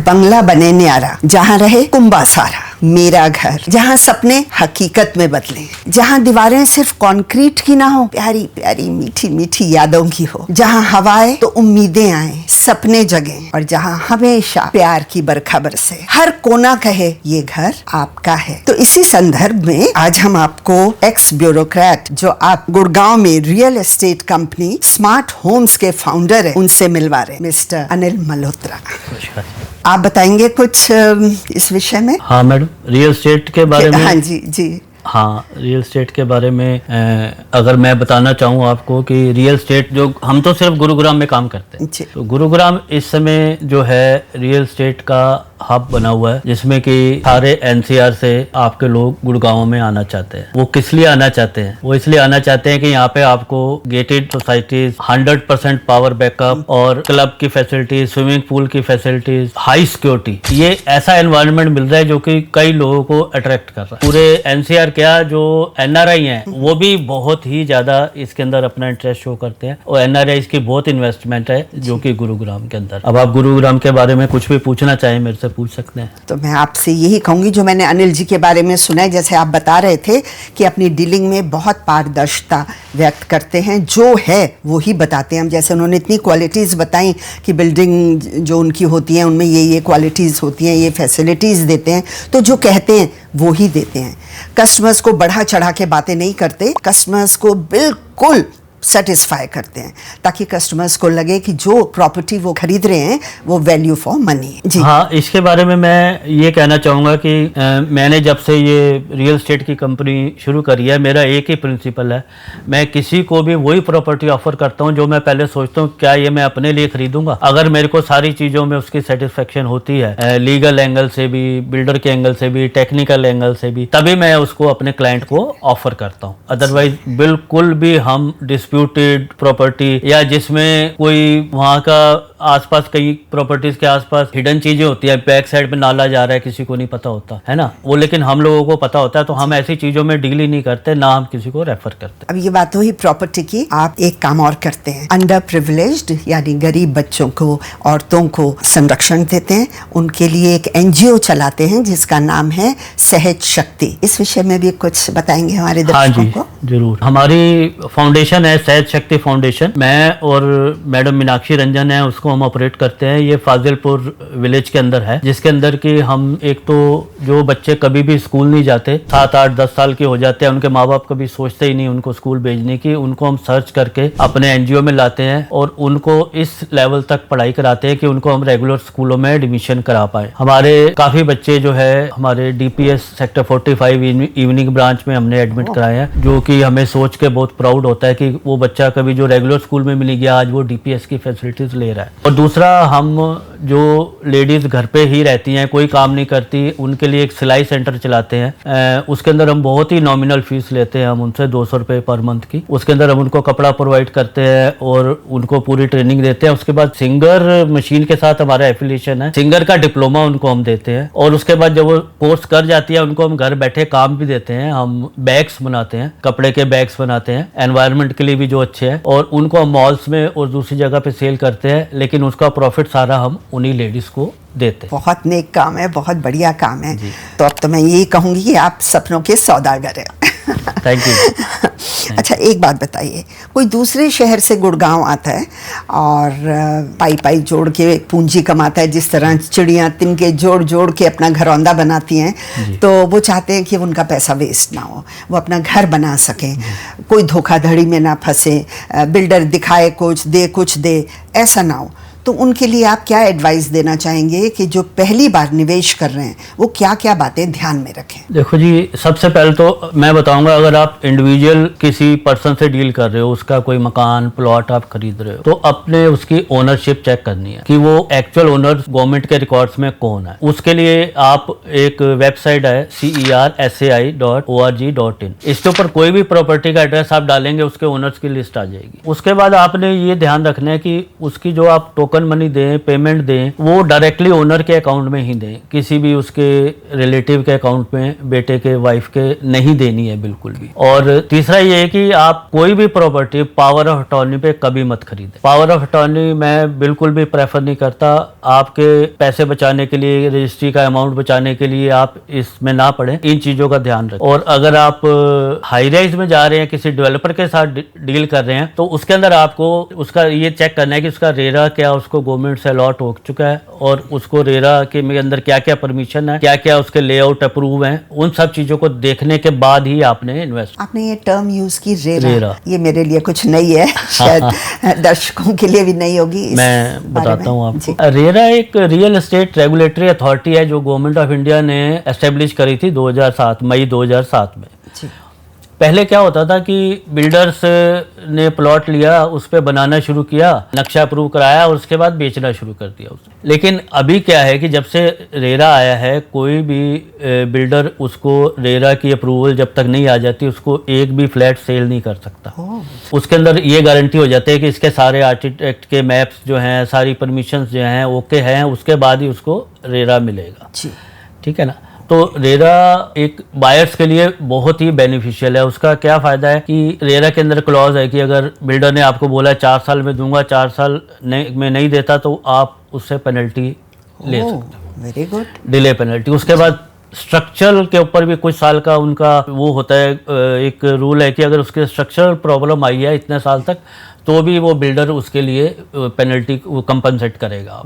बंगला बने न्यारा, जहाँ रहे कुंबा सारा। मेरा घर, जहाँ सपने हकीकत में बदले, जहाँ दीवारें सिर्फ कंक्रीट की ना हो, प्यारी प्यारी मीठी मीठी यादों की हो, जहाँ हवाएं तो उम्मीदें आए, सपने जगे, और जहाँ हमेशा प्यार की बरखा बरसे। हर कोना कहे ये घर आपका है। तो इसी संदर्भ में आज हम आपको एक्स ब्यूरोक्रेट, जो आप गुड़गांव में real estate company smart homes के फाउंडर है, उनसे मिलवा रहे, मिस्टर अनिल मल्होत्रा। आप बताएंगे कुछ इस विषय में? हाँ मैडम, रियल एस्टेट के बारे में। हाँ जी जी। हाँ, रियल एस्टेट के बारे में अगर मैं बताना चाहूँ आपको कि रियल एस्टेट जो हम तो सिर्फ गुरुग्राम में काम करते हैं, तो गुरुग्राम इस समय जो है रियल एस्टेट का हब बना हुआ है, जिसमें कि सारे एनसीआर से आपके लोग गुड़गांव में आना चाहते हैं। वो किस लिए आना चाहते हैं? वो इसलिए आना चाहते हैं कि यहाँ पे आपको गेटेड सोसाइटीज, 100% पावर बैकअप और क्लब की फैसिलिटीज, स्विमिंग पूल की फैसिलिटीज, हाई सिक्योरिटी, ये ऐसा एनवायरनमेंट मिल रहा है जो कि कई लोगों को अट्रैक्ट कर रहा है। पूरे एनसीआर क्या, जो एनआरआई हैं वो भी बहुत ही ज्यादा इसके अंदर अपना इंटरेस्ट शो करते हैं, और एनआरआई की बहुत इन्वेस्टमेंट है जो कि गुरुग्राम के अंदर। अब आप गुरुग्राम के बारे में कुछ भी पूछना चाहें मेरे से पूछ सकते हैं। तो मैं आपसे यही कहूंगी, जो मैंने अनिल जी के बारे में सुना है, जैसे आप बता रहे थे कि अपनी डीलिंग में बहुत पारदर्शिता व्यक्त करते हैं, जो है वो ही बताते हैं। हम जैसे उन्होंने इतनी क्वालिटीज़ बताई कि बिल्डिंग जो उनकी होती हैं उनमें ये क्वालिटीज़ होती हैं, ये फैसिलिटीज़ देते हैं, तो जो कहते हैं वो ही देते हैं। कस्टमर्स को बढ़ा चढ़ा के बातें नहीं करते, कस्टमर्स को बिल्कुल सेटिस्फाई करते हैं, ताकि कस्टमर्स को लगे कि जो प्रॉपर्टी वो खरीद रहे हैं वो वैल्यू फॉर मनी जी। हाँ, इसके बारे में मैं ये कहना चाहूँगा कि मैंने जब से ये रियल एस्टेट की कंपनी शुरू करी है, मेरा एक ही प्रिंसिपल है, मैं किसी को भी वही प्रॉपर्टी ऑफर करता हूँ जो मैं पहले सोचता हूँ क्या ये मैं अपने लिए खरीदूंगा। अगर मेरे को सारी चीज़ों में उसकी सेटिस्फेक्शन होती है, लीगल एंगल से भी, बिल्डर के एंगल से भी, टेक्निकल एंगल से भी, तभी मैं उसको अपने क्लाइंट को ऑफर करता हूँ। अदरवाइज बिल्कुल भी हम डिस्प्यूटेड प्रॉपर्टी, या जिसमें कोई वहाँ का आसपास, कई प्रॉपर्टीज के आसपास हिडन चीजें होती है, बैक साइड में नाला जा रहा है, किसी को नहीं पता होता है ना वो, लेकिन हम लोगों को पता होता है, तो हम ऐसी चीजों में डील ही नहीं करते, ना हम किसी को रेफर करते। अब ये बात हुई प्रॉपर्टी की, आप एक काम और करते हैं, अंडर प्रिविलेज्ड यानी गरीब बच्चों को, औरतों को संरक्षण देते हैं, उनके लिए एक एनजीओ चलाते हैं जिसका नाम है सहज शक्ति। इस विषय में भी कुछ बताएंगे हमारे दर्शकों को? जरूर। हमारी फाउंडेशन है सहज शक्ति फाउंडेशन, मैं और मैडम मीनाक्षी रंजन है, उसको हम ऑपरेट करते हैं। ये फाजिलपुर विलेज के अंदर है, जिसके अंदर कि हम एक तो जो बच्चे कभी भी स्कूल नहीं जाते, 7, 8, 10 साल के हो जाते हैं, उनके माँ बाप कभी सोचते ही नहीं उनको स्कूल भेजने की, उनको हम सर्च करके अपने एनजीओ में लाते हैं और उनको इस लेवल तक पढ़ाई कराते हैं कि उनको हम रेगुलर स्कूलों में एडमिशन करा पाए। हमारे काफी बच्चे जो है हमारे डीपीएस सेक्टर 45 इवनिंग ब्रांच में हमने एडमिट कराए हैं, जो कि हमें सोच के बहुत प्राउड होता है कि वो बच्चा कभी जो रेगुलर स्कूल में मिल गया, आज वो डीपीएस की फैसिलिटीज ले रहा है। और दूसरा, हम जो लेडीज घर पे ही रहती हैं, कोई काम नहीं करती, उनके लिए एक सिलाई सेंटर चलाते हैं। उसके अंदर हम बहुत ही नॉमिनल फीस लेते हैं, हम उनसे 200 रुपये पर मंथ की। उसके अंदर हम उनको कपड़ा प्रोवाइड करते हैं और उनको पूरी ट्रेनिंग देते हैं। उसके बाद सिंगर मशीन के साथ हमारा एफिलिएशन है, सिंगर का डिप्लोमा उनको हम देते हैं, और उसके बाद जब वो कोर्स कर जाती है उनको हम घर बैठे काम भी देते हैं। हम बैग्स बनाते हैं, कपड़े के बैग्स बनाते हैं, एनवायरनमेंट के लिए भी जो अच्छे हैं, और उनको हम मॉल्स में और दूसरी जगह पे सेल करते हैं, लेकिन उसका प्रॉफिट सारा हम उन्हीं लेडीज को देते हैं। बहुत नेक काम है, बहुत बढ़िया काम है। तो अब तो मैं यही कहूंगी कि आप सपनों के सौदागर हैं। Thank you. अच्छा, एक बात बताइए, कोई दूसरे शहर से गुड़गांव आता है और पाई पाई जोड़ के पूंजी कमाता है, जिस तरह चिड़ियाँ तिनके जोड़ जोड़ के अपना घरौंदा बनाती हैं, तो वो चाहते हैं कि उनका पैसा वेस्ट ना हो, वो अपना घर बना सकें, कोई धोखाधड़ी में ना फंसे, बिल्डर दिखाए कुछ दे, ऐसा ना हो। तो उनके लिए आप क्या एडवाइस देना चाहेंगे कि जो पहली बार निवेश कर रहे हैं वो क्या क्या बातें ध्यान में रखें? देखो जी, सबसे पहले तो मैं बताऊंगा, अगर आप इंडिविजुअल किसी पर्सन से डील कर रहे हो, उसका कोई मकान प्लॉट आप खरीद रहे हो, तो अपने उसकी ओनरशिप चेक करनी है कि वो एक्चुअल ओनर गवर्नमेंट के रिकॉर्ड्स में कौन है। उसके लिए आप एक वेबसाइट है cersai.org.in, इसके ऊपर कोई भी प्रॉपर्टी का एड्रेस आप डालेंगे, उसके ओनर्स की लिस्ट आ जाएगी। उसके बाद आपने ये ध्यान रखना है कि उसकी जो आप टोकन टोकन मनी दें, पेमेंट दें, वो डायरेक्टली ओनर के अकाउंट में ही दें, किसी भी उसके रिलेटिव के अकाउंट में, बेटे के, वाइफ के नहीं देनी है बिल्कुल भी। और तीसरा ये है कि आप कोई भी प्रॉपर्टी पावर ऑफ अटॉर्नी पे कभी मत खरीदें। पावर ऑफ अटॉर्नी मैं बिल्कुल भी प्रेफर नहीं करता। आपके पैसे बचाने के लिए, रजिस्ट्री का अमाउंट बचाने के लिए आप इसमें ना पड़े, इन चीजों का ध्यान रखें। और अगर आप हाई राइज में जा रहे हैं, किसी डेवलपर के साथ डील कर रहे हैं, तो उसके अंदर आपको उसका ये चेक करना है कि उसका रेरा क्या उसको गवर्नमेंट से अलॉट हो चुका है, और उसको रेरा के अंदर क्या क्या परमिशन है, क्या क्या उसके लेआउट अप्रूव हैं, उन सब चीजों को देखने के बाद ही आपने इन्वेस्ट। आपने ये टर्म यूज की रेरा, ये मेरे लिए कुछ नहीं है, शायद दर्शकों के लिए भी नहीं होगी। मैं बताता हूँ आपको। रेरा एक रियल एस्टेट रेगुलेटरी अथॉरिटी है जो गवर्नमेंट ऑफ इंडिया ने एस्टेब्लिश करी थी 2007 मई 2007 में। पहले क्या होता था कि बिल्डर्स ने प्लॉट लिया, उस पे बनाना शुरू किया, नक्शा अप्रूव कराया और उसके बाद बेचना शुरू कर दिया उसने। लेकिन अभी क्या है कि जब से रेरा आया है, कोई भी बिल्डर उसको रेरा की अप्रूवल जब तक नहीं आ जाती, उसको एक भी फ्लैट सेल नहीं कर सकता। उसके अंदर ये गारंटी हो जाती है कि इसके सारे आर्किटेक्ट के मैप्स जो हैं, सारी परमिशंस जो हैं ओके हैं, उसके बाद ही उसको रेरा मिलेगा। ठीक है ना। तो रेरा एक बायर्स के लिए बहुत ही बेनिफिशियल है। उसका क्या फ़ायदा है कि रेरा के अंदर क्लॉज है कि अगर बिल्डर ने आपको बोला 4 साल में दूंगा, 4 साल में नहीं देता, तो आप उससे पेनल्टी ले सकते हो। Very good. Delay penalty. उसके बाद स्ट्रक्चरल के ऊपर भी कुछ साल का उनका वो होता है, एक रूल है कि अगर उसके स्ट्रक्चरल प्रॉब्लम आई है इतने साल तक, तो भी वो बिल्डर उसके लिए पेनल्टी कंपनसेट करेगा,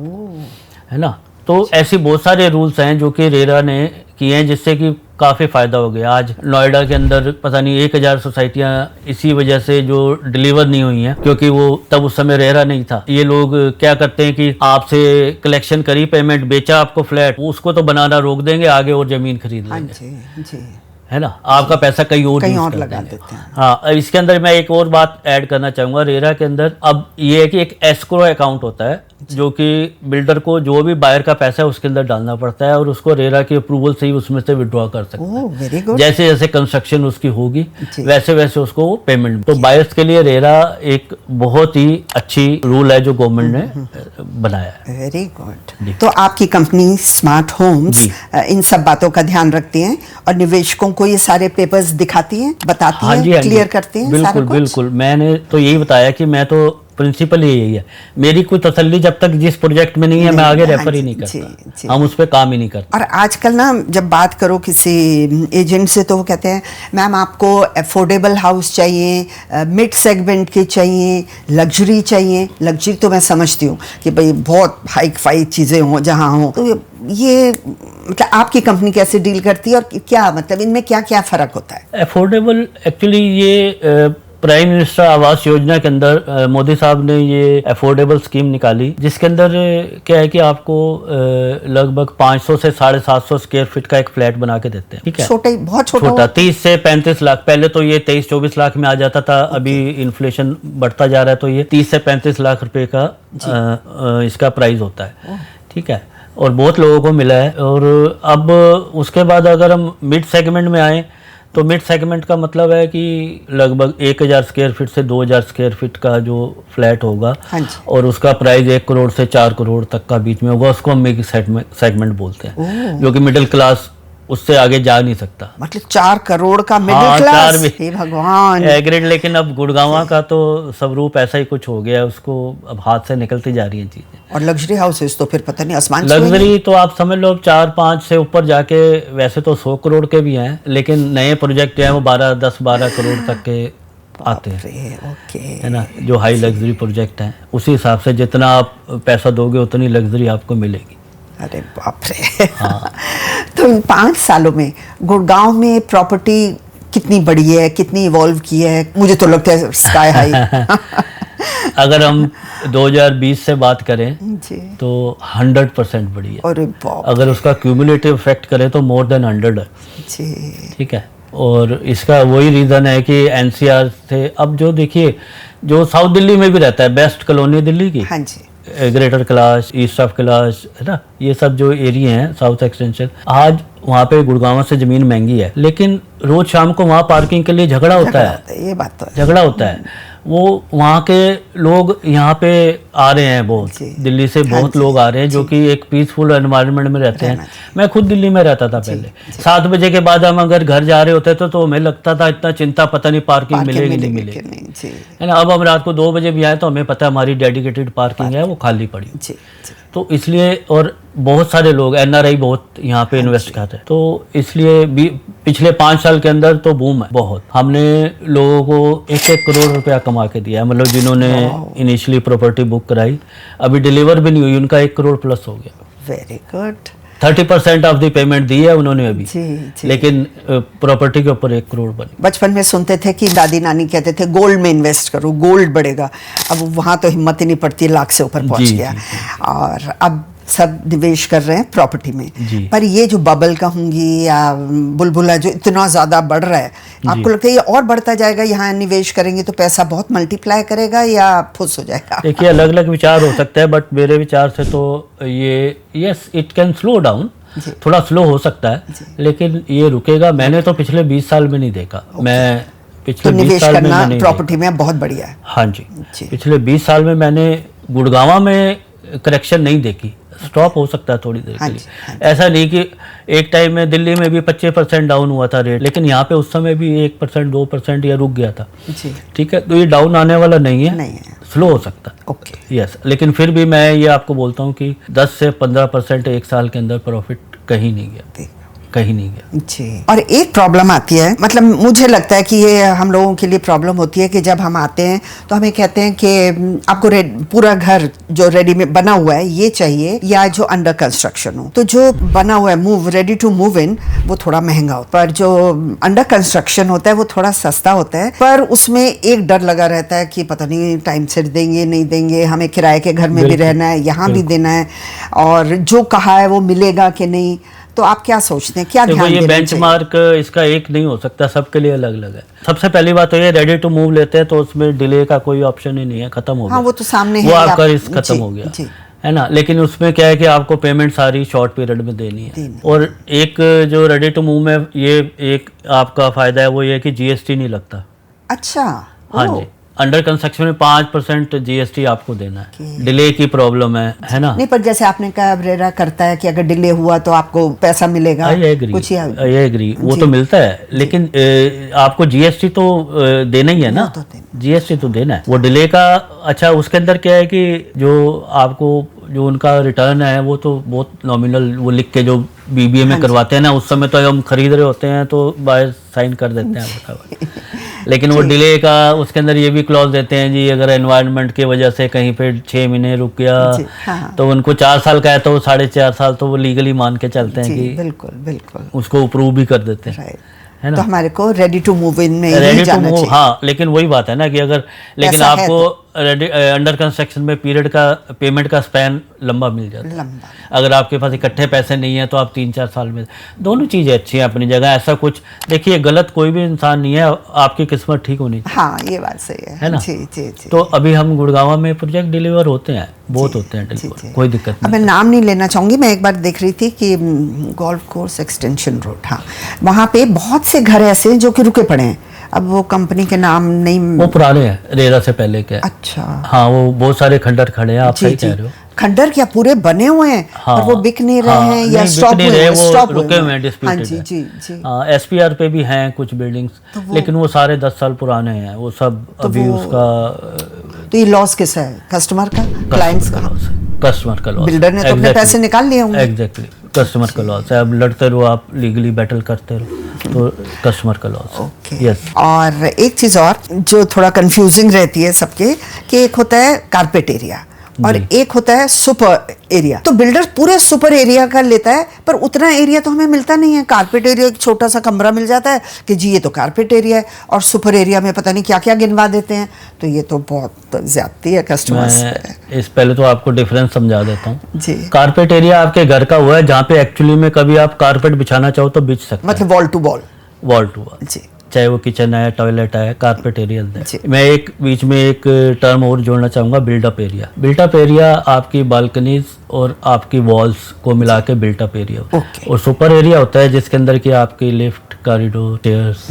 है ना। तो ऐसी बहुत सारे रूल्स हैं जो कि रेरा ने किए हैं, जिससे कि काफ़ी फ़ायदा हो गया। आज नोएडा के अंदर पता नहीं 1000 सोसाइटियाँ इसी वजह से जो डिलीवर नहीं हुई हैं, क्योंकि वो तब उस समय रेरा नहीं था। ये लोग क्या करते हैं कि आपसे कलेक्शन करी, पेमेंट, बेचा आपको फ्लैट, उसको तो बनाना रोक देंगे, आगे और ज़मीन खरीद लेंगे, है ना। आपका पैसा कहीं और लगा देते हैं। हाँ, इसके अंदर मैं एक और बात ऐड करना चाहूँगा। रेरा के अंदर अब ये है कि एक एस्क्रो अकाउंट होता है, जो कि बिल्डर को जो भी बायर का पैसा है उसके अंदर डालना पड़ता है, और उसको रेरा की अप्रूवल से ही उसमें से विड्रॉ कर सकता है। Very good. जैसे जैसे कंस्ट्रक्शन उसकी होगी वैसे वैसे उसको पेमेंट। तो बायर्स के लिए रेरा एक बहुत ही अच्छी रूल है जो गवर्नमेंट ने बनाया है। Very good. तो आपकी कंपनी स्मार्ट होम्स इन सब बातों का ध्यान रखती हैं और निवेशकों को ये सारे पेपर्स दिखाती हैं, बताती हैं, क्लियर करती हैं। बिल्कुल बिल्कुल। मैंने तो यही बताया कि मैं तो प्रिंसिपल यही है, मेरी कोई तसल्ली जब तक जिस प्रोजेक्ट में नहीं है मैं आगे रेफर ही नहीं करता। हम उस पर काम ही नहीं करते। और आजकल ना जब बात करो किसी एजेंट से, तो वो कहते हैं मैम आपको अफोर्डेबल हाउस चाहिए, मिड सेगमेंट के चाहिए, लग्जरी चाहिए। लग्जरी तो मैं समझती हूँ कि भाई बहुत हाई फाई चीज़ें हों, जहाँ हों। तो ये मतलब आपकी कंपनी कैसे डील करती है, और क्या मतलब इनमें क्या क्या फ़र्क होता है? अफोर्डेबल एक्चुअली ये प्राइम मिनिस्टर आवास योजना के अंदर मोदी साहब ने ये अफोर्डेबल स्कीम निकाली, जिसके अंदर क्या है कि आपको लगभग 500 से 750 स्क्वायर फीट का एक फ्लैट बना के देते हैं। ठीक है, बहुत छोटा 30 से 35 लाख। पहले तो ये 23-24 लाख में आ जाता था, अभी इन्फ्लेशन बढ़ता जा रहा है, तो ये 30 से 35 लाख रुपए का इसका प्राइस होता है। ठीक है, और बहुत लोगों को मिला है। और अब उसके बाद अगर हम मिड सेगमेंट में आए, तो मिड सेगमेंट का मतलब है कि लगभग 1000 स्क्वायर फीट से 2000 स्क्वायर फीट का जो फ्लैट होगा, और उसका प्राइस 1 करोड़ से 4 करोड़ तक का बीच में होगा, उसको हम मिड सेगमेंट बोलते हैं, जो कि मिडिल क्लास उससे आगे जा नहीं सकता। मतलब 4 करोड़ का मिडिल क्लास, हे भगवान। एग्रेड। लेकिन अब गुड़गांव का तो स्वरूप ऐसा ही कुछ हो गया है, उसको अब हाथ से निकलती जा रही है चीजें। और लग्जरी हाउसेस तो फिर पता नहीं आसमान। लग्जरी तो आप समझ लो 4-5 से ऊपर जाके, वैसे तो 100 करोड़ के भी हैं, लेकिन नए प्रोजेक्ट जो है वो 10-12 करोड़ तक के आते हैं, है ना, जो हाई लग्जरी प्रोजेक्ट हैं। उसी हिसाब से जितना आप पैसा दोगे उतनी लग्जरी आपको मिलेगी। अरे बाप रे। हाँ। तो इन 5 सालों में गुड़गांव में प्रॉपर्टी कितनी बढ़ी है, कितनी इवॉल्व की है? मुझे तो लगता है स्काई हाई। अगर हम 2020 से बात करें तो 100% बढ़ी है। अगर उसका क्यूमुलेटिव इफेक्ट करें तो मोर देन 100 है। ठीक है, और इसका वही रीज़न है कि एनसीआर से अब जो देखिए, जो साउथ दिल्ली में भी रहता है, बेस्ट कॉलोनी दिल्ली की, हाँ जी, ग्रेटर कैलाश, ईस्ट ऑफ कैलाश, है ना, ये सब जो एरिया हैं साउथ एक्सटेंशन, आज वहाँ पे गुड़गांव से ज़मीन महंगी है, लेकिन रोज शाम को वहाँ पार्किंग के लिए झगड़ा होता है। ये बात तो झगड़ा होता है। वो वहाँ के लोग यहाँ पे आ रहे हैं बहुत, जी। दिल्ली से बहुत लोग आ रहे हैं जो कि एक पीसफुल एनवायरनमेंट में रहते हैं। मैं खुद दिल्ली में रहता था पहले। 7 बजे के बाद हम अगर घर जा रहे होते थे तो हमें लगता था इतना चिंता, पता नहीं पार्किंग मिलेगी नहीं मिलेगी, जी है ना। अब हम रात को 2 बजे भी आए तो हमें पता है हमारी डेडिकेटेड पार्किंग है, वो खाली पड़ी। जी जी। तो इसलिए, और बहुत सारे लोग NRI बहुत यहाँ पे इन्वेस्ट करते हैं, तो इसलिए भी पिछले 5 साल के अंदर तो बूम है बहुत। हमने लोगों को 1-1 करोड़ रुपया कमा के दिया है, मतलब जिन्होंने इनिशियली प्रॉपर्टी बुक कराई, अभी डिलीवर भी नहीं हुई, उनका 1 करोड़ प्लस हो गया। Very good. 30% of the payment दी है उन्होंने अभी, जी जी। लेकिन प्रॉपर्टी के ऊपर 1 करोड़ बनी। बचपन में सुनते थे कि दादी नानी कहते थे गोल्ड में इन्वेस्ट करो, गोल्ड बढ़ेगा। अब वहाँ तो हिम्मत ही नहीं पड़ती, लाख से ऊपर पहुँच जी, गया। जी, और अब सब निवेश कर रहे हैं प्रॉपर्टी में। जी। पर ये जो बबल कहूँगी या बुलबुला जो इतना ज़्यादा बढ़ रहा है, आपको लगता है ये और बढ़ता जाएगा? यहाँ निवेश करेंगे तो पैसा बहुत मल्टीप्लाई करेगा या फुस हो जाएगा? देखिए, अलग अलग विचार हो सकते हैं, बट मेरे विचार से तो ये yes it can slow down, थोड़ा स्लो हो सकता है, लेकिन ये रुकेगा। मैंने तो पिछले 20 साल में नहीं देखा। मैं पिछले तो 20 निवेश साल में करना नहीं प्रॉपर्टी में बहुत बढ़िया है। हाँ जी, जी। पिछले 20 साल में मैंने गुड़गांव में करेक्शन नहीं देखी। स्टॉप हो सकता है थोड़ी देर के लिए, ऐसा नहीं कि एक टाइम में दिल्ली में भी 25% डाउन हुआ था रेट, लेकिन यहाँ पे उस समय भी 1% 2% या रुक गया था। जी। ठीक है, तो ये डाउन आने वाला नहीं है, स्लो हो सकता है। ओके। यस, लेकिन फिर भी मैं ये आपको बोलता हूँ कि 10 से 15% एक साल के अंदर प्रॉफिट कहीं नहीं गया, कहीं नहीं गया। जी। और एक प्रॉब्लम आती है, मतलब मुझे लगता है कि ये हम लोगों के लिए प्रॉब्लम होती है कि जब हम आते हैं तो हमें कहते हैं कि आपको पूरा घर जो रेडी में बना हुआ है ये चाहिए या जो अंडर कंस्ट्रक्शन हो। तो जो बना हुआ है रेडी टू मूव इन वो थोड़ा महंगा होता है, पर जो अंडर कंस्ट्रक्शन होता है वो थोड़ा सस्ता होता है। पर उसमें एक डर लगा रहता है कि पता नहीं टाइम से देंगे नहीं देंगे, हमें किराए के घर में भी रहना है, यहाँ भी देना है, और जो कहा है वो मिलेगा कि नहीं। तो आप क्या सोचते हैं, क्या ध्यान ये बेंचमार्क इसका एक नहीं हो सकता, सबके लिए अलग अलग है। सबसे पहली बात तो ये रेडी टू मूव लेते हैं तो उसमें डिले का कोई ऑप्शन ही नहीं है, खत्म हो गया। हाँ, वो तो सामने है, वो आपका रिस्क खत्म हो गया, है ना। लेकिन उसमें क्या है कि आपको पेमेंट सारी शॉर्ट पीरियड में देनी है। और एक जो रेडी टू मूव में ये एक आपका फायदा है वो ये कि GST नहीं लगता। अच्छा। हाँ जी, अंडर कंस्ट्रक्शन में 5% GST आपको देना है। डिले की प्रॉब्लम है ना। नहीं, पर जैसे आपने कहा रेरा करता है कि अगर डिले हुआ तो आपको पैसा मिलेगा। आई एग्री, वो तो मिलता है, लेकिन आपको GST तो देना ही है ना, GST तो देना है। वो डिले का अच्छा, उसके अंदर क्या है कि जो आपको जो उनका रिटर्न है वो तो बहुत नॉमिनल, वो लिख के जो BBA में करवाते हैं ना, उस समय तो हम खरीद रहे होते हैं तो बायर साइन कर देते हैं बताओ। लेकिन वो डिले का उसके अंदर ये भी क्लॉज देते हैं जी, अगर एनवायरनमेंट की वजह से कहीं पे 6 महीने रुक गया तो उनको 4 साल का है तो 4.5 साल तो वो लीगली मान के चलते हैं कि बिल्कुल उसको अप्रूव भी कर देते हैं, है ना। तो हमारे को रेडी टू मूव इन में रेडी टू मूव, हाँ, लेकिन वही बात है ना कि अगर, लेकिन आपको अंडर कंस्ट्रक्शन में पीरियड का पेमेंट का स्पैन लंबा मिल जाता है। अगर आपके पास इकट्ठे पैसे नहीं है तो आप 3-4 साल में, दोनों चीज़ें अच्छी हैं अपनी जगह। ऐसा कुछ देखिए, गलत कोई भी इंसान नहीं है, आपकी किस्मत ठीक होनी चाहिए। हाँ, ये बात सही है ना। जी जी जी। तो अभी हम गुड़गांव में प्रोजेक्ट डिलीवर होते हैं, बहुत होते हैं डिलीवर, कोई दिक्कत नहीं। मैं नाम नहीं लेना चाहूँगी, मैं एक बार देख रही थी कि गोल्फ कोर्स एक्सटेंशन रोड, हाँ, वहाँ पे बहुत से घर ऐसे जो कि रुके पड़े हैं। अब वो कंपनी के नाम नहीं, वो पुराने हैं, रेरा से पहले के। अच्छा। हाँ, वो बहुत सारे खंडर खड़े हैं, आप सही कह रहे हो। खंडर क्या पूरे बने हुए हैं? हाँ, और वो बिक नहीं रहे हैं या स्टॉप हुए हैं, वो रुके हुए हैं, डिस्प्यूटेड है। जी जी जी। SPR पे भी हैं कुछ बिल्डिंग्स, लेकिन वो सारे 10 साल पुराने हैं, वो सब अभी उसका। तो ये लॉस किसका है? कस्टमर का, क्लाइंट्स का? कस्टमर का लॉस। बिल्डर ने तो अपने पैसे निकाल लिए होंगे। एग्जैक्टली, कस्टमर का लॉस है। अब लड़ते रहो आप, लीगली बैटल करते रहो, तो कस्टमर का लॉस। ओके। यस। और एक चीज़ और जो थोड़ा कंफ्यूजिंग रहती है सबके, कि एक होता है कारपेट एरिया और एक होता है सुपर एरिया। तो बिल्डर पूरे सुपर एरिया का लेता है, पर उतना एरिया तो हमें मिलता नहीं है। कारपेट एरिया एक छोटा सा कमरा मिल जाता है कि जी ये तो कारपेट एरिया है, और सुपर एरिया में पता नहीं क्या क्या गिनवा देते हैं। तो ये तो बहुत ज्यादती है कस्टमर्स। इस पहले तो आपको डिफरेंस समझा देता हूँ जी। कारपेट एरिया आपके घर का हुआ है जहाँ पे एक्चुअली में कभी आप कारपेट बिछाना चाहो तो बिछ सकते, मतलब वॉल टू वॉल जी, चाहे वो किचन है, टॉयलेट है, कारपेट एरिया है। मैं एक बीच में एक टर्म और जोड़ना चाहूँगा, बिल्डअप एरिया। बिल्टअप एरिया आपकी बालकनीज और आपकी वॉल्स को मिला के बिल्टअप एरिया। और सुपर एरिया होता है जिसके अंदर की आपकी लिफ्ट, कॉरिडोर, स्टेयर्स,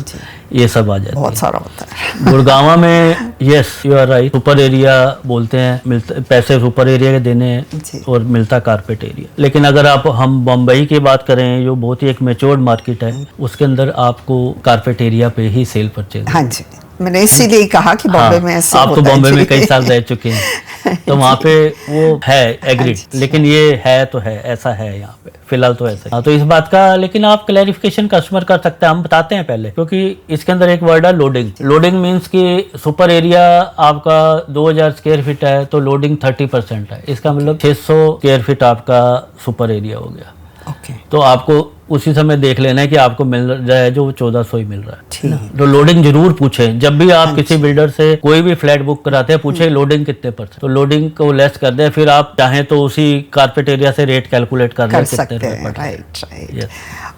ये सब आ जाती बहुत है। सारा होता है। गुड़गांव में yes you are right, super area बोलते हैं, मिलता पैसे सुपर एरिया के देने हैं जी। और मिलता कारपेट एरिया। लेकिन अगर आप हम बम्बई की बात करें जो बहुत ही एक मैच्योर्ड मार्केट है, उसके अंदर आपको कारपेट एरिया पे ही सेल परचेज। हाँ जी, मैंने इसीलिए कहा कि बॉम्बे में ऐसे आप तो होता है बॉम्बे जी। में कई साल रह चुके हैं तो वहाँ पे वो है एग्रीड, लेकिन ये है तो है, ऐसा है यहाँ पे फिलहाल तो ऐसा है। हाँ, तो इस बात का लेकिन आप क्लैरिफिकेशन कस्टमर कर सकते हैं, हम बताते हैं पहले, क्योंकि इसके अंदर एक वर्ड है लोडिंग। लोडिंग मीन्स कि सुपर एरिया आपका 2000 स्क्वायर फीट है तो लोडिंग 30% है, इसका मतलब 600 स्क्वायर फीट आपका सुपर एरिया हो गया। ओके, तो आपको उसी समय देख लेना है कि आपको मिल रहा है जो 1400 ही मिल रहा है। ठीक है। तो लोडिंग जरूर पूछें जब भी आप किसी बिल्डर से कोई भी फ्लैट बुक कराते हैं, पूछे लोडिंग कितने %, तो लोडिंग को लेस कर दें, फिर आप चाहें तो उसी कारपेट एरिया से रेट कैलकुलेट कर लें सकते कितने हैं। रुपए पड़ रहे हैं। Right right. Yes.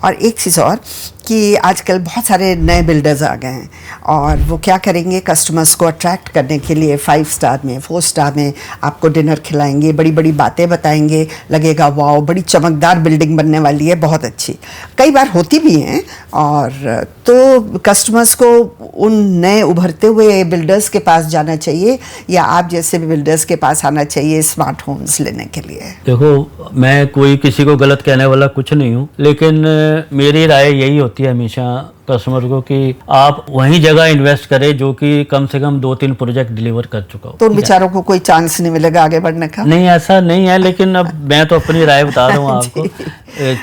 और एक चीज़ और कि आजकल बहुत सारे नए बिल्डर्स आ गए हैं और वो क्या करेंगे, कस्टमर्स को अट्रैक्ट करने के लिए 5 स्टार में 4 स्टार में आपको डिनर खिलाएंगे, बड़ी बड़ी बातें बताएंगे, लगेगा वाओ बड़ी चमकदार बिल्डिंग बनने वाली है, बहुत अच्छी। कई बार होती भी हैं, और तो कस्टमर्स को उन नए उभरते हुए बिल्डर्स के पास जाना चाहिए या आप जैसे बिल्डर्स के पास आना चाहिए स्मार्ट होम्स लेने के लिए? देखो, मैं कोई किसी को गलत कहने वाला कुछ नहीं हूँ, लेकिन मेरी राय यही होती है हमेशा कस्टमर को कि आप वही जगह इन्वेस्ट करें जो कि कम से कम 2-3 प्रोजेक्ट डिलीवर कर चुका हो। तो उन बेचारों को कोई चांस नहीं मिलेगा आगे बढ़ने का? नहीं, ऐसा नहीं है, लेकिन अब मैं तो अपनी राय बता रहा हूँ आपको।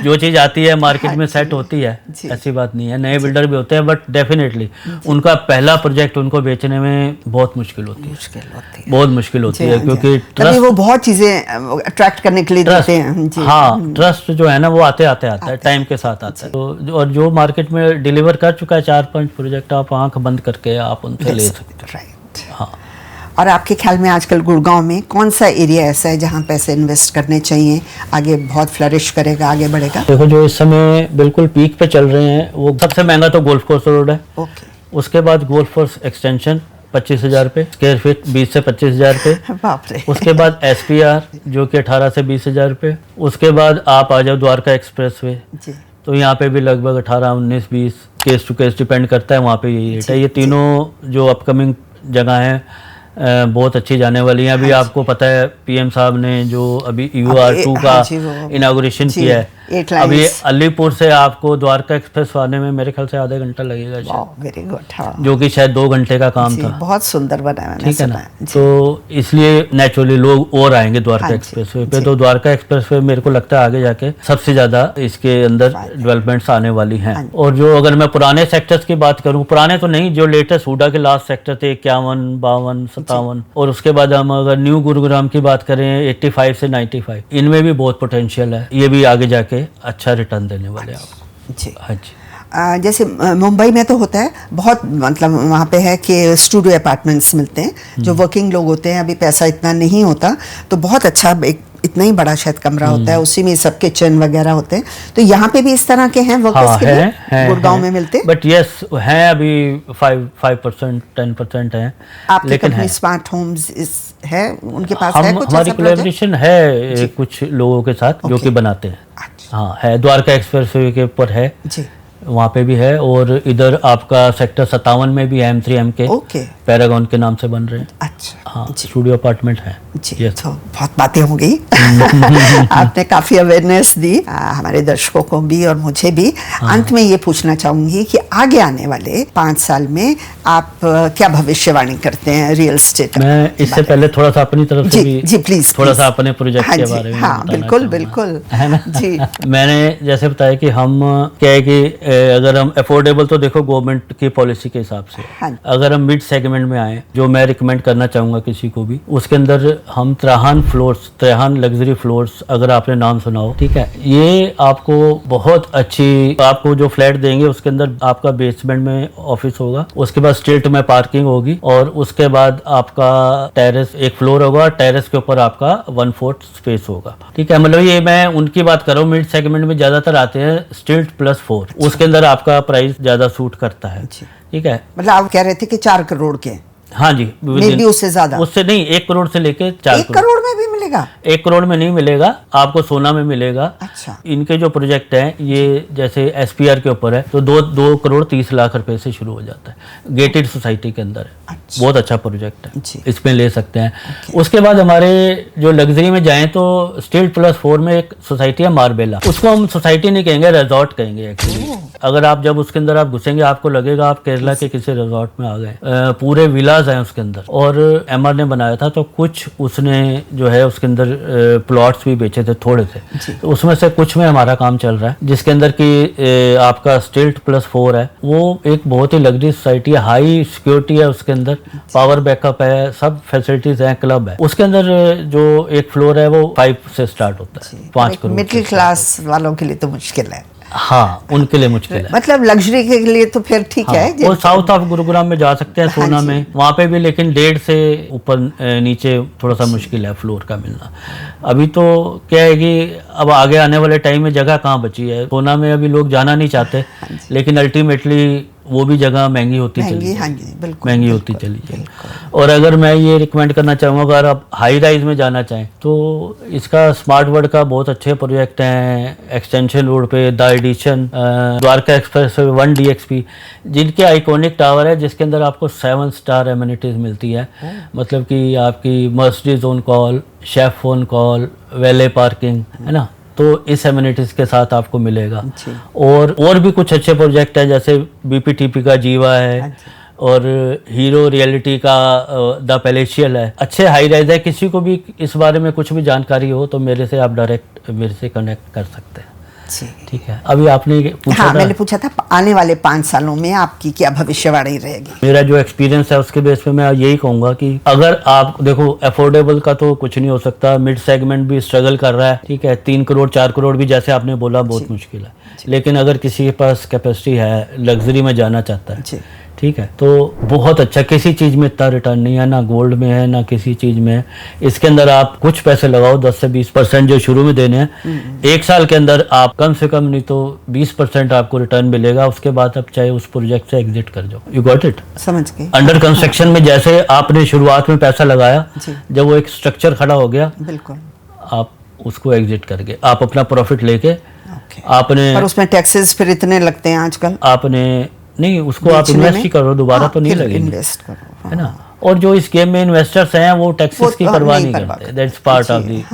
जो चीज़ आती है मार्केट में सेट होती है, ऐसी बात नहीं है। नए बिल्डर भी होते हैं, बट डेफिनेटली उनका पहला प्रोजेक्ट उनको बेचने में बहुत मुश्किल होती है, बहुत मुश्किल होती है, क्योंकि तभी वो बहुत चीजें अट्रैक्ट करने के लिए देते हैं जी। हाँ, ट्रस्ट जो है ना वो आते आता है, टाइम के साथ आता है। तो और जो मार्केट में डिलीवर कर चुका है 4-5 प्रोजेक्ट, आप आंख बंद करके आप उनसे ले सकते हैं। राइट। हाँ। और आपके ख्याल में आजकल गुड़गांव में कौन सा एरिया ऐसा है जहां पैसे इन्वेस्ट करने चाहिए, आगे बहुत फ्लरिश करेगा, आगे बढ़ेगा? देखो, जो इस समय बिल्कुल पीक पे चल रहे हैं, वो सबसे महंगा तो गोल्फ कोर्स रोड है। ओके। उसके बाद गोल्फ कोर्स एक्सटेंशन 25,000 पे स्क्वायर फीट, 20 से 25,000 पे। बाप रे। उसके बाद SPR जो कि 18 से 20,000 पे। उसके बाद आप आ जाओ द्वारका एक्सप्रेसवे, जी। तो यहाँ पे भी लगभग 18, 19, 20 केस टू केस डिपेंड करता है, वहाँ पे यही रेट है। ये तीनों जो अपकमिंग जगह हैं बहुत अच्छी जाने वाली हैं। अभी आपको पता है PM साहब ने जो अभी UR2 का इनागुरेशन किया है, अभी अलीपुर से आपको द्वारका एक्सप्रेस आने में मेरे ख्याल से आधा घंटा लगेगा, वेरी गुड। हाँ, जो कि शायद 2 घंटे का काम था। बहुत सुंदर बना है, ठीक है ना। तो इसलिए नेचुरली लोग और आएंगे द्वारका एक्सप्रेसवे पे। तो द्वारका एक्सप्रेसवे मेरे को लगता है आगे जाके सबसे ज्यादा इसके अंदर डेवलपमेंट्स आने वाली हैं। और जो अगर मैं पुराने सेक्टर्स की बात करूं, पुराने तो नहीं, जो लेटेस्ट हुडा के लास्ट सेक्टर थे 51, 52, 57, और उसके बाद हम अगर न्यू गुरुग्राम की बात करें 85 से 95, इनमें भी बहुत पोटेंशियल है, ये भी आगे जाके अच्छा रिटर्न देने वाले हैं आपको जी। हाँ जी। जैसे मुंबई में तो होता है बहुत, मतलब वहाँ पे है कि स्टूडियो अपार्टमेंट्स मिलते हैं, जो वर्किंग लोग होते हैं, अभी पैसा इतना नहीं होता तो बहुत अच्छा एक इतना ही बड़ा शायद कमरा होता है, उसी में सब किचन वगैरह होते हैं। तो यहाँ पे भी इस तरह के हैं वर्कर्स के लिए गुड़गांव में मिलते? बट यस हैं, अभी 5%, 10% हैं। आपके कंपनी स्मार्ट होम्स है, उनके पास है कुछ? हमारी कोलैबोरेशन है कुछ लोगों के साथ जो कि बनाते हैं। हाँ है, द्वारका एक्सप्रेसवे के ऊपर है जी, वहाँ पे भी है, और इधर आपका सेक्टर 57 में भी है M3M के पैरागॉन के नाम से बन रहे हैं। अच्छा। हाँ, स्टूडियो अपार्टमेंट है जी। तो बहुत बातें हो गई आपने काफी अवेयरनेस दी हमारे दर्शकों को भी और मुझे भी। अंत में ये पूछना चाहूंगी कि आगे आने वाले 5 साल में आप क्या भविष्यवाणी करते हैं रियल एस्टेट? मैं इससे पहले थोड़ा सा अपनी तरफ से भी जी प्लीज थोड़ा सा अपने प्रोजेक्ट के बारे में बिल्कुल बिल्कुल है ना जी। मैंने जैसे बताया कि हम क्या है कि अगर हम अफोर्डेबल, तो देखो गवर्नमेंट की पॉलिसी के हिसाब से, अगर हम मिड सेगमेंट में आए, जो मैं रिकमेंड करना चाहूंगा किसी को भी, उसके अंदर हम त्रहान लग्जरी फ्लोर्स, अगर आपने नाम सुना हो, ठीक है, ये आपको बहुत अच्छी, आपको जो फ्लैट देंगे उसके अंदर आपका बेसमेंट में ऑफिस होगा, उसके बाद स्ट्रीट में पार्किंग होगी, और उसके बाद आपका टेरेस एक फ्लोर होगा, टेरेस के ऊपर आपका 1/4 स्पेस होगा। ठीक है, मतलब ये मैं उनकी बात कर रहा हूँ। मिड सेगमेंट में ज्यादातर आते हैं स्ट्रीट +4, उसके अंदर आपका प्राइस ज्यादा सूट करता है। ठीक है, मतलब आप कह रहे थे कि 4 करोड़ के? हाँ जी, उससे ज्यादा, उससे नहीं, 1 करोड़ से लेके 4 करोड़ में भी मिलेगा? 1 करोड़ में नहीं मिलेगा, आपको सोना में मिलेगा। अच्छा। इनके जो प्रोजेक्ट हैं ये जैसे एसपीआर के ऊपर है तो 2 करोड़ 30 लाख रुपए से शुरू हो जाता है, गेटेड सोसाइटी के अंदर है। अच्छा। बहुत अच्छा प्रोजेक्ट है, जी। इसमें ले सकते हैं। उसके बाद हमारे जो लग्जरी में जाएं तो स्टील+4 में एक सोसाइटी है मार्बेला, उसको हम सोसाइटी नहीं कहेंगे, रिजॉर्ट कहेंगे एक्चुअली। अगर आप जब उसके अंदर आप घुसेंगे आपको लगेगा आप केरला के किसी रिजॉर्ट में आ गए। पूरे विलाज हैं उसके अंदर, और एमआर ने बनाया था तो कुछ उसने जो है उसके अंदर प्लॉट्स भी बेचे थे थोड़े से, तो उसमें से कुछ में हमारा काम चल रहा है, जिसके अंदर की आपका स्टील+4 है। वो एक बहुत ही लग्जरी सोसाइटी है, हाई सिक्योरिटी है उसके अंदर, पावर बैकअप है, सब फैसिलिटीज हैं, क्लब है। उसके अंदर जो एक फ्लोर है वो 5 से स्टार्ट होता है, 5 करोड़। मिडिल क्लास वालों के लिए तो मुश्किल है। हाँ, उनके लिए मुश्किल है। मतलब लग्जरी के लिए तो फिर ठीक हाँ, है। वो साउथ ऑफ गुरुग्राम में जा सकते हैं सोना हाँ जी। में, वहाँ पे भी, लेकिन 1.5 से ऊपर नीचे थोड़ा सा मुश्किल है फ्लोर का मिलना। अभी तो क्या है कि अब आगे आने वाले टाइम में जगह कहाँ बची है, सोना में अभी लोग जाना नहीं चाहते, लेकिन अल्टीमेटली वो भी जगह महंगी होती चली हाँ जी, बिल्कुल महंगी होती चली जाएगी। और अगर मैं ये रिकमेंड करना चाहूँगा, अगर आप हाई राइज में जाना चाहें तो इसका स्मार्ट वर्ल्ड का बहुत अच्छे प्रोजेक्ट हैं। एक्सटेंशन रोड पे the edition, Dwarka express 1 DXP, जिनके आइकॉनिक टावर है, जिसके अंदर आपको 7 स्टार एमिनिटीज मिलती है। मतलब कि आपकी Mercedes on call, chef on call, valet parking, है ना, तो इस एमिनिटीज के साथ आपको मिलेगा। और भी कुछ अच्छे प्रोजेक्ट हैं, जैसे BPTP का जीवा है, और हीरो रियलिटी का द पैलेशियल है। अच्छे हाई राइज है। किसी को भी इस बारे में कुछ भी जानकारी हो तो मेरे से आप डायरेक्ट मेरे से कनेक्ट कर सकते हैं। ठीक है। अभी आपने पूछा हाँ, मैंने पूछा था आने वाले 5 सालों में आपकी क्या भविष्यवाणी रहेगी? मेरा जो एक्सपीरियंस है उसके बेस पे मैं यही कहूंगा कि अगर आप देखो, अफोर्डेबल का तो कुछ नहीं हो सकता, मिड सेगमेंट भी स्ट्रगल कर रहा है, ठीक है, 3 करोड़ 4 करोड़ भी जैसे आपने बोला बहुत मुश्किल है, लेकिन अगर किसी के पास कैपेसिटी है, लग्जरी में जाना चाहता है, ठीक है, तो बहुत अच्छा। किसी चीज़ में इतना रिटर्न नहीं है, ना गोल्ड में है ना किसी चीज़ में है। इसके अंदर आप कुछ पैसे लगाओ, 10 से 20% जो शुरू में देने हैं, 1 साल के अंदर आप कम से कम नहीं तो 20% आपको रिटर्न मिलेगा। उसके बाद आप चाहे उस प्रोजेक्ट से एग्जिट कर जाओ। You got it? समझ गए। अंडर कंस्ट्रक्शन में जैसे आपने शुरुआत में पैसा लगाया, जब वो एक स्ट्रक्चर खड़ा हो गया, बिल्कुल, आप उसको एग्जिट करके आप अपना प्रॉफिट लेके आपने, पर उसमें टैक्सेस फिर इतने लगते हैं आजकल। आपने नहीं, उसको आप इन्वेस्ट ही करो, दोबारा तो नहीं लगेगी, इन्वेस्ट करो, है ना। और जो इस गेम में इन्वेस्टर्स हैं वो टैक्सेस की परवाह नहीं करते, दैट्स पार्ट ऑफ दी।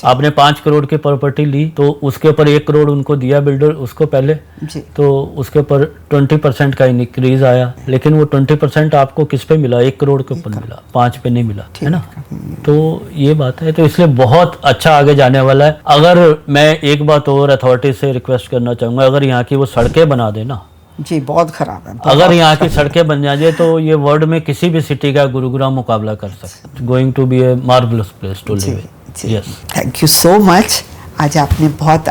आपने 5 करोड़ की प्रॉपर्टी ली तो उसके ऊपर 1 करोड़ उनको दिया बिल्डर उसको पहले, तो उसके ऊपर 20% का इंक्रीज आया, लेकिन वो 20% आपको किस पे मिला? 1 करोड़ के ऊपर मिला, 5 पे नहीं मिला, है ना। तो ये बात है, तो इसलिए बहुत अच्छा आगे जाने वाला है। अगर मैं एक बात और अथॉरिटी से रिक्वेस्ट करना चाहूँगा, अगर यहाँ की वो सड़कें बना देना जी, बहुत खराब है। अगर यहाँ की सड़कें बन जाए तो ये वर्ल्ड में किसी भी सिटी का गुरुग्राम मुकाबला कर सकते। Going to be a marvellous place to live in. Yes, thank you so much. आज आपने बहुत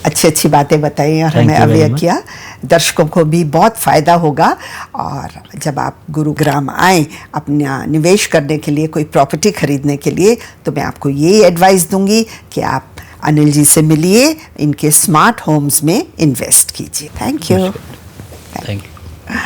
अच्छी अच्छी बातें बताई और हमें अवेयर किया। दर्शकों को भी बहुत फ़ायदा होगा। और जब आप गुरुग्राम आएँ अपना निवेश करने के लिए, कोई प्रॉपर्टी खरीदने के लिए, तो मैं आपको यही एडवाइस दूंगी कि आप अनिल जी से मिलिए, इनके स्मार्ट होम्स में इन्वेस्ट कीजिए। Thank you. Thank you.